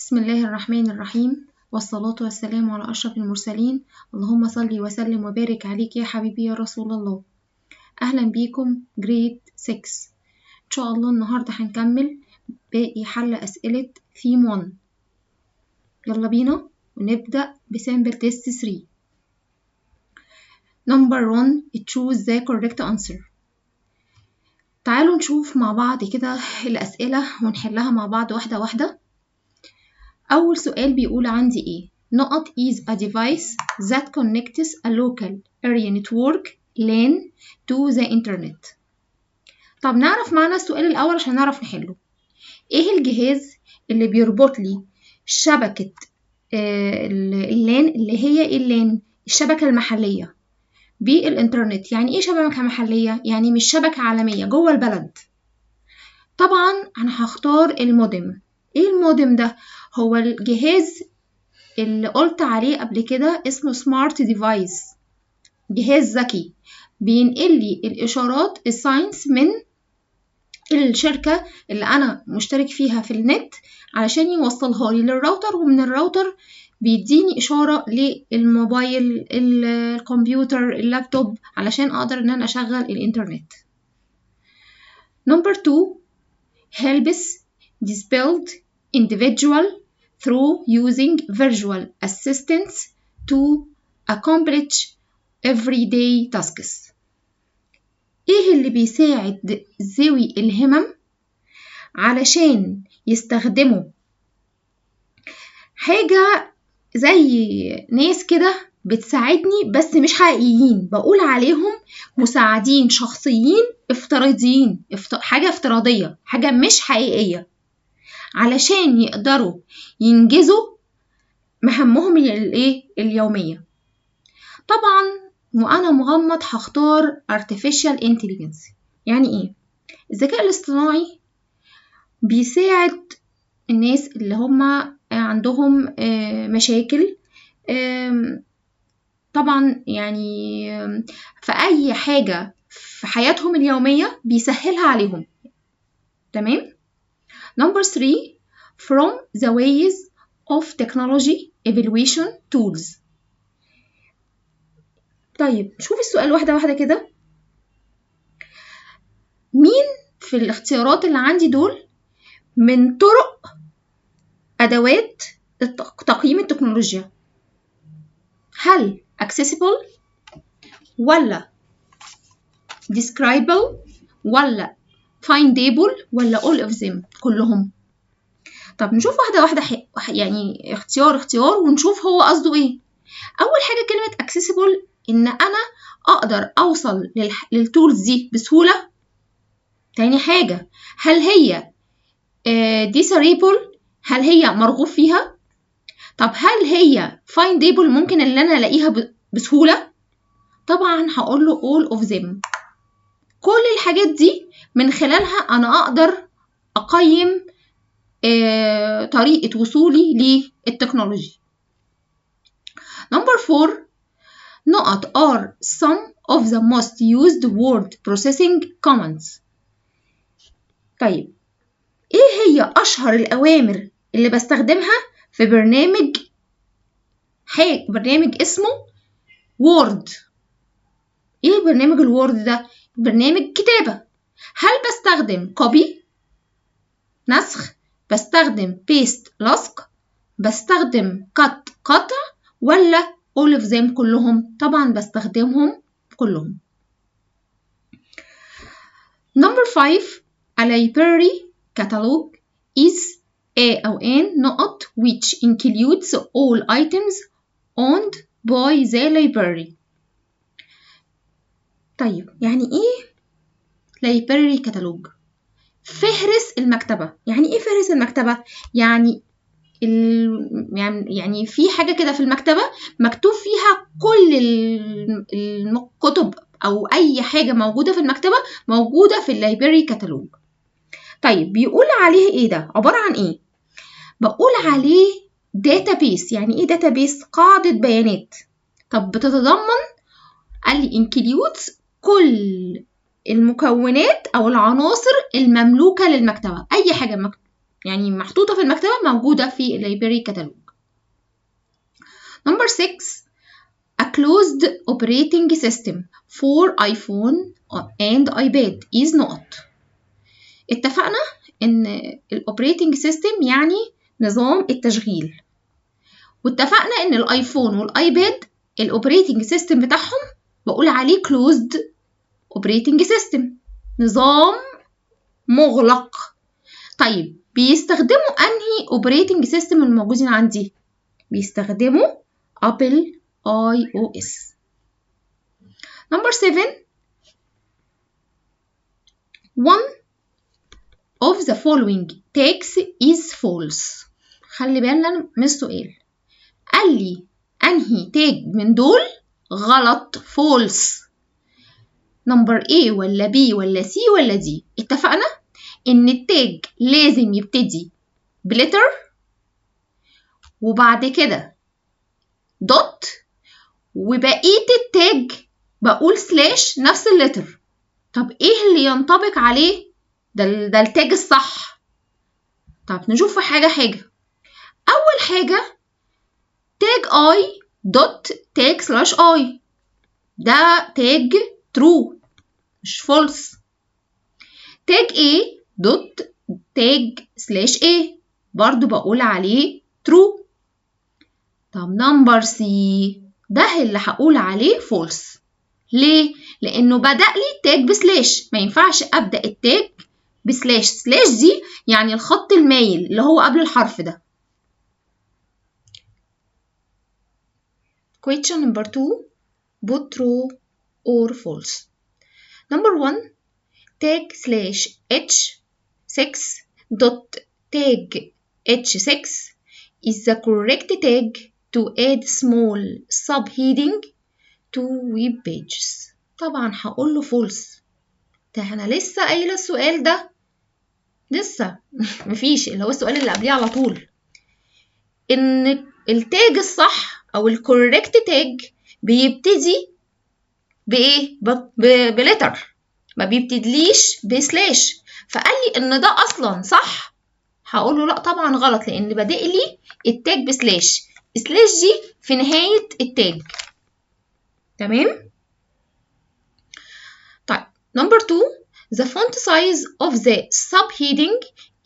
بسم الله الرحمن الرحيم، والصلاة والسلام على أشرف المرسلين. اللهم صل وسلم وبارك عليك يا حبيبي يا رسول الله. أهلا بيكم جريد 6. إن شاء الله النهاردة هنكمل باقي حل أسئلة ثيم 1. يلا بينا ونبدأ بسامبل تيست 3. Number 1 choose the correct answer. تعالوا نشوف مع بعض كده الأسئلة ونحلها مع بعض واحدة واحدة. أول سؤال بيقول عندي إيه؟ نقط is a device that connects a local area network LAN to the internet. طب نعرف معنى السؤال الأول عشان نعرف نحله. إيه الجهاز اللي بيربط لي شبكة اللان اللي هي اللان الشبكة المحلية بالإنترنت؟ يعني إيه شبكة محلية؟ يعني مش شبكة عالمية جوه البلد. طبعا أنا هختار المودم. إيه المودم ده؟ هو الجهاز اللي قلت عليه قبل كده اسمه سمارت ديفايس، جهاز ذكي بينقل لي الإشارات الساينس من الشركة اللي أنا مشترك فيها في النت علشان يوصلها لي للراوتر، ومن الراوتر بيديني إشارة للموبايل الكمبيوتر اللابتوب علشان أقدر إن أنا أشغل الإنترنت. Number 2 helps disabled individual through using virtual assistants to accomplish everyday tasks. ايه اللي بيساعد ذوي الهمم علشان يستخدموا حاجة زي ناس كده بتساعدني بس مش حقيقيين، بقول عليهم مساعدين شخصيين افتراضيين، حاجة افتراضية، حاجة مش حقيقية، علشان يقدروا ينجزوا مهمهم اليومية. طبعا وأنا مغمض هختار artificial intelligence. يعني إيه؟ الذكاء الاصطناعي بيساعد الناس اللي هم عندهم مشاكل، طبعا يعني في أي حاجة في حياتهم اليومية بيسهلها عليهم. تمام؟ Number 3 from the ways of technology evaluation tools. طيب شوف السؤال واحدة واحدة كده. مين في الاختيارات اللي عندي دول من طرق أدوات تقييم التكنولوجيا؟ هل accessible ولا describable ولا findable ولا all of them كلهم؟ طب نشوف واحدة واحدة، يعني اختيار ونشوف هو قصده ايه. أول حاجة كلمة accessible إن أنا أقدر أوصل للتولز دي بسهولة. تاني حاجة هل هي desirable، هل هي مرغوب فيها؟ طب هل هي findable، ممكن اللي أنا ألاقيها بسهولة؟ طبعا هقول له all of them. كل الحاجات دي من خلالها أنا أقدر أقيم طريقة وصولي للتكنولوجي. Number 4 نقط are some of the most used word processing commands. طيب ايه هي اشهر الاوامر اللي بستخدمها في برنامج اسمه وورد؟ ايه برنامج الوورد ده؟ برنامج كتابة. هل بستخدم copy نسخ، بستخدم paste لصق، بستخدم cut قطع، ولا all of them كلهم؟ طبعا بستخدمهم كلهم. Number 5 a library catalog is a أو an نقط which includes all items owned by the library. طيب يعني ايه library catalog؟ فهرس المكتبة. يعني ايه فهرس المكتبة؟ يعني يعني في حاجة كده في المكتبة مكتوب فيها كل الكتب أو أي حاجة موجودة في المكتبة موجودة في اللايبراري كاتالوج. طيب بيقول عليه إيه ده؟ عبارة عن إيه؟ بقول عليه database. يعني إيه database؟ قاعدة بيانات. طب بتتضمن، قال لي includes كل المكونات أو العناصر المملوكة للمكتبة. أي حاجة يعني محطوطة في المكتبة، موجودة في اللايبراري كتالوج. Number 6 A closed operating system for iPhone and iPad is not. اتفقنا ان الاوبريتنج سيستم يعني نظام التشغيل، واتفقنا ان الايفون والايباد الاوبريتنج سيستم بتاعهم بقول عليه closed operating system، نظام مغلق. طيب بيستخدموا انهي اوبريتنج سيستم الموجودين عندي؟ بيستخدموا ابل iOS. Number 7 One of the following tags is false. خلي بالنا من السؤال، قال لي انهي تاج من دول غلط false. نمبر A ولا B ولا C ولا D؟ اتفقنا ان التاج لازم يبتدي بلتر وبعد كده دوت، وبقية التاج بقول سلاش نفس اللتر. طب ايه اللي ينطبق عليه؟ ده التاج الصح. طب نشوف حاجة. اول حاجة تاج I دوت تاج سلاش I، ده تاج true مش false. تاج A دوت تاج سلاش A برضو بقول عليه true. طب نمبر C ده اللي هقول عليه false. ليه؟ لأنه بدأ لي التاج بسلاش، ما ينفعش أبدأ التاج بسلاش. سلاش دي يعني الخط المايل اللي هو قبل الحرف ده. Question number 2 put true or false. Number 1 tag slash h6 dot tag h6 is the correct tag to add small subheading to web pages. طبعا هقول له false. ده انا لسه قايله السؤال ده، لسه مفيش، اللي هو السؤال اللي قبليه على طول، ان التاج الصح او الكوريكت تاج بيبتدي بايه؟ بلتر، ما بيبتدليش بسلاش. فقال لي ان ده اصلا صح، هقول له لا طبعا غلط، لان بادئ لي التاج بسلاش. سلاش دي في نهايه التاج. تمام. طيب نمبر 2 the font size of the subheading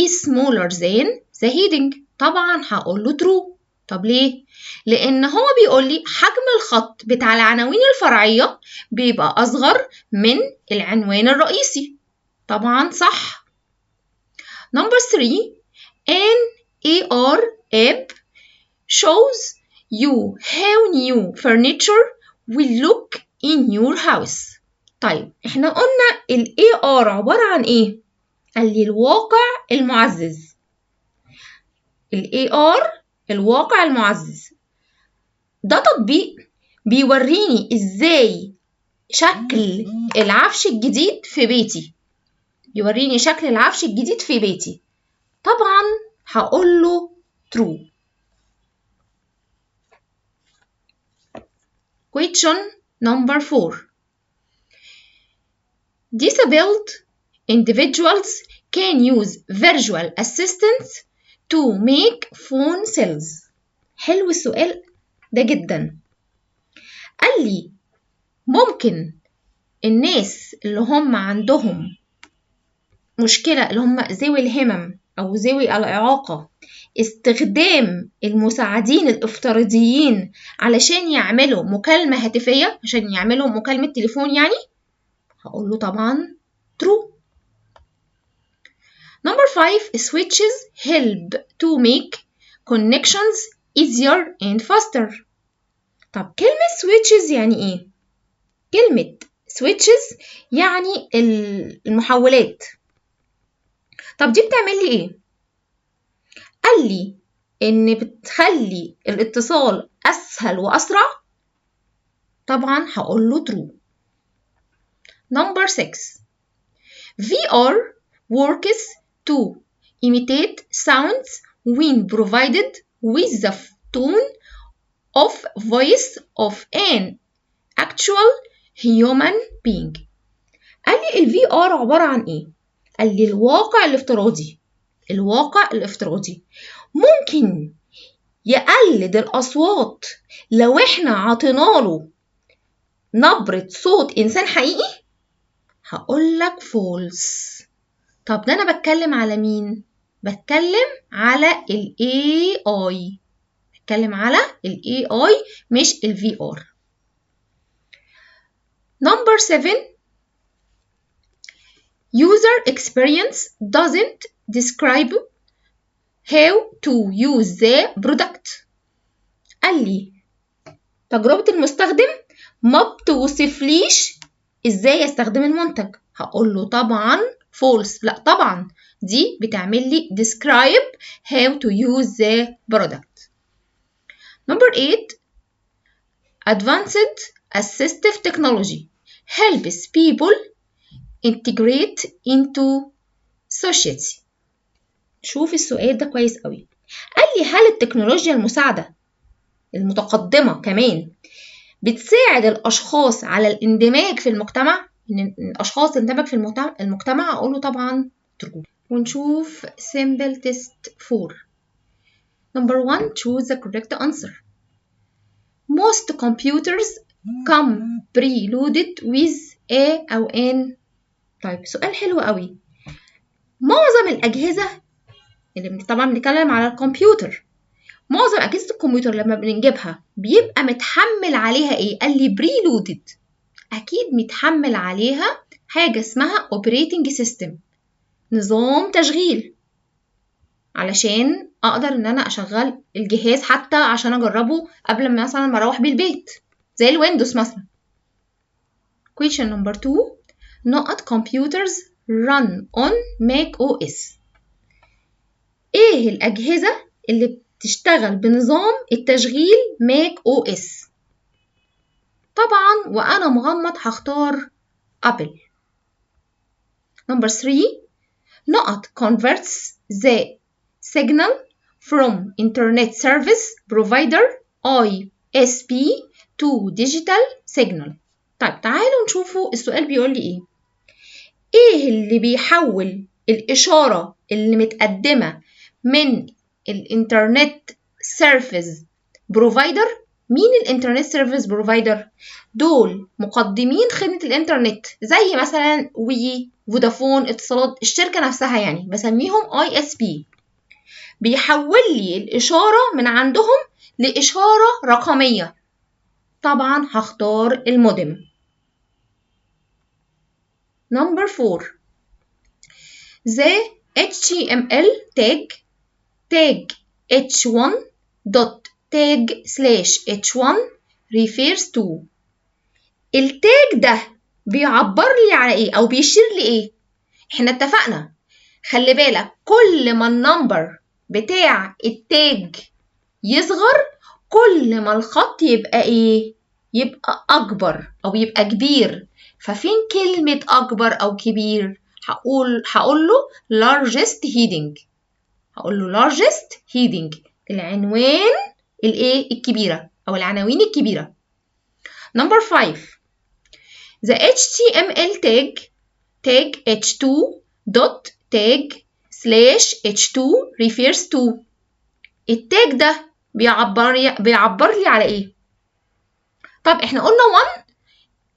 is smaller than the heading. طبعا هقول له true. طب ليه؟ لان هو بيقول لي حجم الخط بتاع العناوين الفرعيه بيبقى اصغر من العنوان الرئيسي. طبعا صح. نمبر 3 an AR app shows you how new furniture will look in your house. طيب احنا قلنا ال AR عبارة عن ايه؟ قال لي الواقع المعزز. ال AR الواقع المعزز ده تطبيق بيوريني ازاي شكل العفش الجديد في بيتي، يوريني شكل العفش الجديد في بيتي. طبعا هقول له true. Question number 4 Disabled individuals can use virtual assistants to make phone calls. حلو السؤال ده جدا. قال لي ممكن الناس اللي هم عندهم مشكلة، اللي هم ذوي الهمم أو ذوي الإعاقة، استخدام المساعدين الافتراضيين علشان يعملوا مكالمة هاتفية، عشان يعملوا مكالمة تليفون يعني. هقول له طبعا true. Number 5 switches help to make connections easier and faster. طب كلمة switches يعني ايه؟ كلمة switches يعني المحولات. طب دي بتعمل لي ايه؟ قال لي ان بتخلي الاتصال اسهل واسرع. طبعا هقول له true. Number 6 VR works to imitate sounds when provided with the tone of voice of an actual human being. قال لي ال VR عبارة عن ايه؟ قال لي الواقع الافتراضي الواقع الافتراضي. ممكن يقلد الأصوات لو احنا عطيناله نبرة صوت إنسان حقيقي؟ هقولك فولس. طب ده أنا بتكلم على مين؟ بتكلم على ال AI. بتكلم على ال AI مش ال VR. Number 7. User experience doesn't describe how to use the product. قال لي تجربة المستخدم ما بتوصفليش ازاي استخدم المنتج. هقول له طبعا false. لا طبعا دي بتعمل لي describe how to use the product. Number 8. Advanced assistive technology helps people integrate into society. شوف السؤال ده كويس قوي. قال لي هل التكنولوجيا المساعدة المتقدمة كمان بتساعد الأشخاص على الاندماج في المجتمع؟ إن الأشخاص تندمج في المجتمع. أقول له طبعا true. ونشوف simple test 4. Number 1. Choose the correct answer. Most computers come preloaded with a أو n. طيب سؤال حلو قوي. معظم الأجهزة اللي طبعا بنتكلم على الكمبيوتر، معظم أجهزة الكمبيوتر لما بنجيبها بيبقى متحمل عليها إيه؟ قال لي preloaded. أكيد متحمل عليها حاجة اسمها operating system، نظام تشغيل، علشان أقدر إن أنا أشغل الجهاز حتى عشان أجربه قبل ما مثلا أروح بيه البيت زي الويندوز مثلا. Question number 2. Not computers run on Mac OS. إيه الأجهزة اللي بتشتغل بنظام التشغيل ماك OS؟ طبعا وأنا مغمض هختار أبل. Number 3. Not converts the signal from internet service provider ISP to digital signal. طيب تعالوا نشوفوا السؤال بيقول لي إيه. إيه اللي بيحول الإشارة اللي متقدمة من الانترنت سيرفيس بروفايدر؟ مين الانترنت سيرفيس بروفايدر؟ دول مقدمين خدمة الانترنت زي مثلا وي، فودافون، اتصالات، الشركة نفسها يعني بسميهم ISP. بيحول لي الإشارة من عندهم لإشارة رقمية. طبعا هختار المودم. Number 4. The HTML tag h1.tag/h1 refers to. التاج ده بيعبر لي على ايه او بيشير لي ايه؟ احنا اتفقنا خلي بالك كل ما النمبر بتاع التاج يصغر كل ما الخط يبقى ايه؟ يبقى اكبر او يبقى كبير. ففين كلمة اكبر او كبير؟ هقول له largest heading. هقول له largest heading العنوان الايه الكبيرة او العناوين الكبيرة. Number 5. The HTML tag h2.tag/h2 refers to. التاج ده بيعبر لي على ايه؟ طب احنا قلنا 1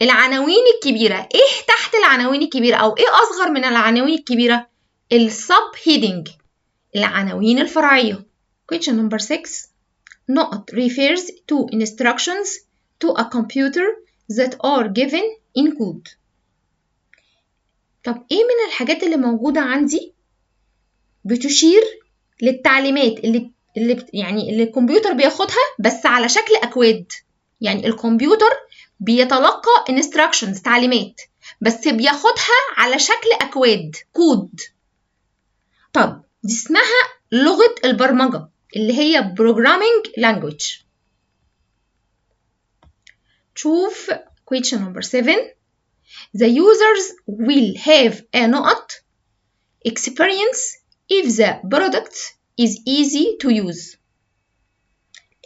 العناوين الكبيرة. ايه تحت العناوين الكبيرة او ايه اصغر من العناوين الكبيرة؟ السب هيدنج العناوين الفرعية. Question number 6. Not refers to instructions to a computer that are given in code. طب ايه من الحاجات اللي موجودة عندي بتشير للتعليمات اللي اللي الكمبيوتر بياخدها بس على شكل أكواد؟ يعني الكمبيوتر بيتلقى instructions تعليمات بس بياخدها على شكل أكواد كود. طب دي اسمها لغة البرمجة اللي هي programming language. شوف question number 7. The users will have a experience if the product is easy to use.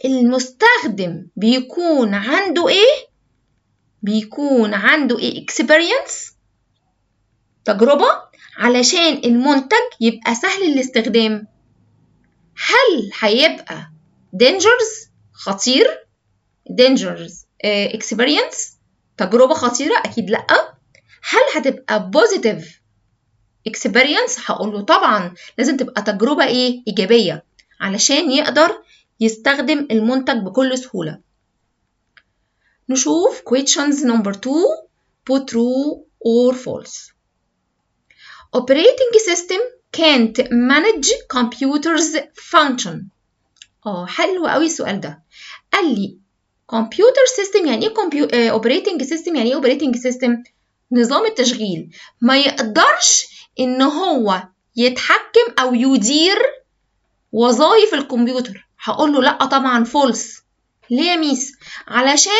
المستخدم بيكون عنده ايه؟ بيكون عنده ايه experience تجربة علشان المنتج يبقى سهل الاستخدام. هل هيبقى dangerous خطير dangerous experience تجربة خطيرة؟ أكيد لأ. هل هتبقى positive experience؟ هقول له طبعا لازم تبقى تجربة إيجابية علشان يقدر يستخدم المنتج بكل سهولة. نشوف questions number 2 put true or false. Operating system can't manage computers function. حلو قوي السؤال ده. قال لي computer system يعني ايه operating system يعني ايه operating system؟ نظام التشغيل ما يقدرش ان هو يتحكم او يدير وظائف الكمبيوتر. هقول له لا طبعا false. ليه يا ميس؟ علشان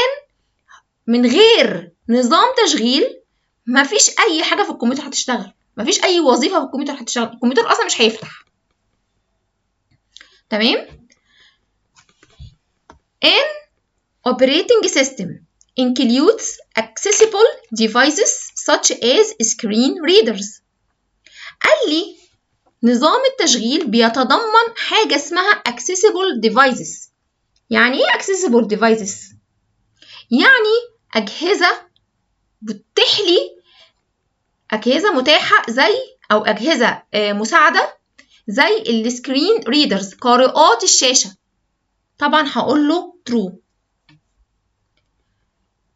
من غير نظام تشغيل مفيش اي حاجه في الكمبيوتر هتشتغل، مفيش اي وظيفه في الكمبيوتر هتشتغل، الكمبيوتر اصلا مش هيفتح. تمام. An operating system includes accessible devices such as screen readers. قال لي نظام التشغيل بيتضمن حاجه اسمها accessible devices. يعني ايه accessible devices؟ يعني أجهزة بتتيح لي، أجهزة متاحة زي أو أجهزة مساعدة زي السكرين ريدرز قارئات الشاشة. طبعا هقول له true.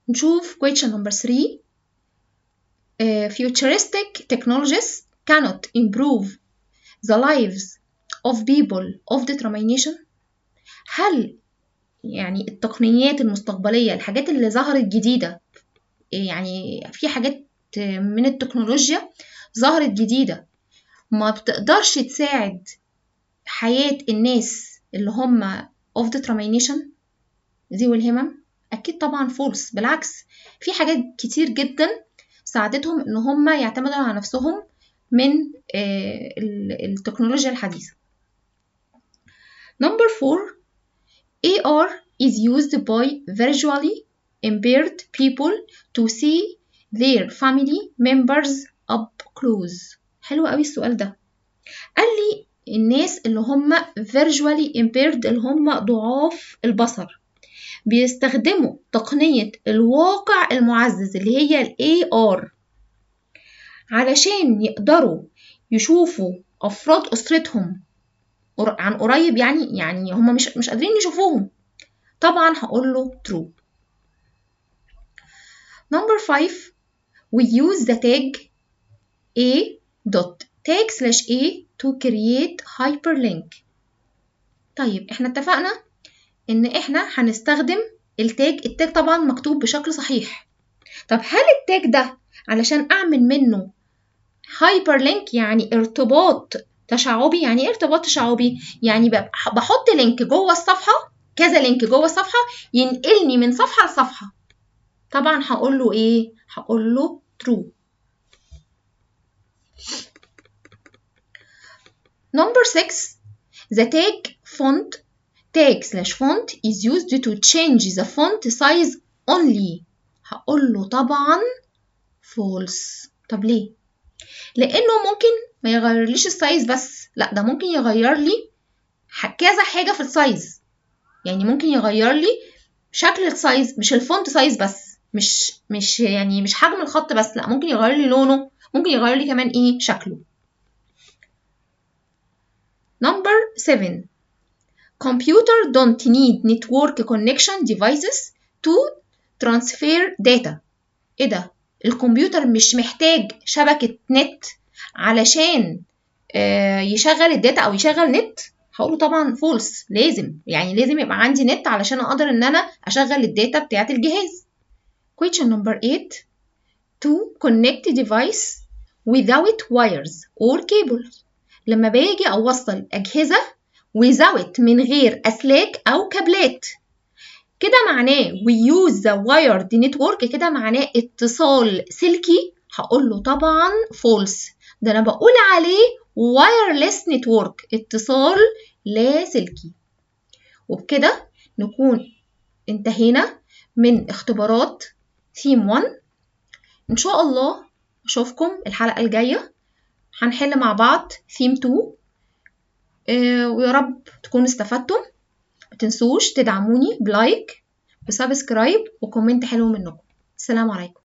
نشوف question number 3. Futuristic technologies cannot improve the lives of people of determination. هل يعني التقنيات المستقبلية الحاجات اللي ظهرت جديدة، يعني في حاجات من التكنولوجيا ظهرت جديدة ما بتقدرش تساعد حياة الناس اللي هم of determination ذوي الهمم؟ أكيد طبعا false. بالعكس في حاجات كتير جدا ساعدتهم إن هم يعتمدوا على نفسهم من التكنولوجيا الحديثة. Number 4. AR is used by visually impaired people to see their family members up close. حلو قوي السؤال ده. قال لي الناس اللي هم visually impaired اللي هم ضعاف البصر بيستخدموا تقنية الواقع المعزز اللي هي ال AR علشان يقدروا يشوفوا أفراد أسرتهم عن قريب، يعني هم مش قادرين يشوفوهم. طبعا هقول له true. Number 5. We use the tag a.tag/a to create hyperlink. طيب احنا اتفقنا ان احنا هنستخدم التاج طبعا مكتوب بشكل صحيح. طب هل التاج ده علشان اعمل منه hyperlink يعني ارتباط تشعبي؟ يعني ايه ارتباط تشعبي؟ يعني بحط لينك جوه الصفحة، كذا لينك جوه الصفحة ينقلني من صفحة لصفحة. طبعا هقول له ايه؟ هقول له true. Number 6. The tag/font is used to change the font size only. هقول له طبعا false. طب ليه؟ لانه ممكن ما يغيرليش السايز بس، لا ده ممكن يغير لي كذا حاجة في السايز. يعني ممكن يغير لي شكل السايز، مش الفونت سايز بس، مش يعني مش حجم الخط بس، لا ممكن يغير لي لونه، ممكن يغير لي كمان ايه شكله. Number 7. Computer don't need network connection devices to transfer data. ايه ده؟ الكمبيوتر مش محتاج شبكة نت علشان يشغل الداتا او يشغل نت؟ هقوله طبعا false. لازم يبقى عندي نت علشان اقدر ان انا اشغل الداتا بتاعت الجهاز. Question number 8. To connect device without wires or cables. لما باجي اوصل اجهزة without من غير اسلاك او كابلات، كده معناه we use the wired network، كده معناه اتصال سلكي. هقول له طبعا false. ده انا بقول عليه wireless network، اتصال لا سلكي. وبكده نكون انتهينا من اختبارات ثيم 1. ان شاء الله أشوفكم الحلقة الجاية، هنحل مع بعض ثيم 2. ويا رب تكونوا استفدتم. متنسوش تدعموني بلايك وسبسكرايب وكومنت حلو منكم. السلام عليكم.